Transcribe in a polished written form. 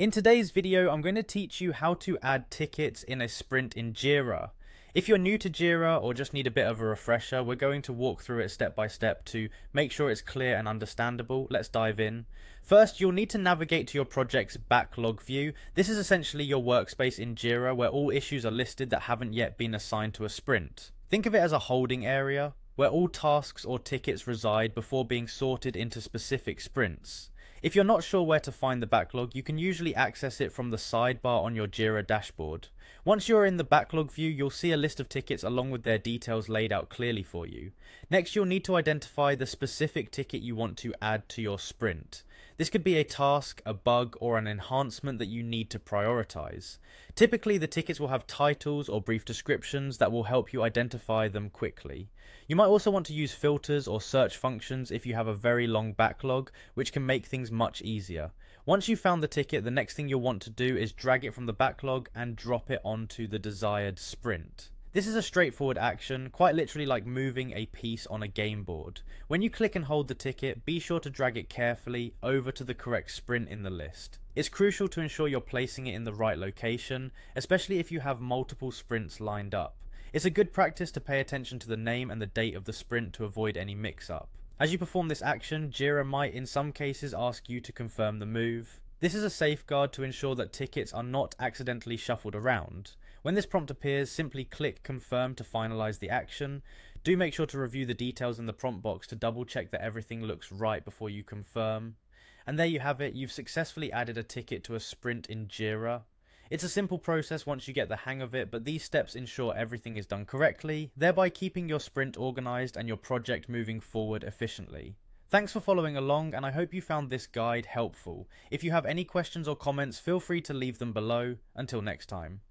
In today's video, I'm going to teach you how to add tickets in a sprint in Jira. If you're new to Jira or just need a bit of a refresher, we're going to walk through it step by step to make sure it's clear and understandable. Let's dive in. First, you'll need to navigate to your project's backlog view. This is essentially your workspace in Jira where all issues are listed that haven't yet been assigned to a sprint. Think of it as a holding area where all tasks or tickets reside before being sorted into specific sprints. If you're not sure where to find the backlog, you can usually access it from the sidebar on your Jira dashboard. Once you're in the backlog view, you'll see a list of tickets along with their details laid out clearly for you. Next, you'll need to identify the specific ticket you want to add to your sprint. This could be a task, a bug, or an enhancement that you need to prioritize. Typically, the tickets will have titles or brief descriptions that will help you identify them quickly. You might also want to use filters or search functions if you have a very long backlog, which can make things much easier. Once you've found the ticket, the next thing you'll want to do is drag it from the backlog and drop it onto the desired sprint. This is a straightforward action, quite literally like moving a piece on a game board. When you click and hold the ticket, be sure to drag it carefully over to the correct sprint in the list. It's crucial to ensure you're placing it in the right location, especially if you have multiple sprints lined up. It's a good practice to pay attention to the name and the date of the sprint to avoid any mix-up. As you perform this action, Jira might in some cases ask you to confirm the move. This is a safeguard to ensure that tickets are not accidentally shuffled around. When this prompt appears, simply click confirm to finalize the action. Do make sure to review the details in the prompt box to double check that everything looks right before you confirm. And there you have it, you've successfully added a ticket to a sprint in Jira. It's a simple process once you get the hang of it, but these steps ensure everything is done correctly, thereby keeping your sprint organized and your project moving forward efficiently. Thanks for following along, and I hope you found this guide helpful. If you have any questions or comments, feel free to leave them below. Until next time.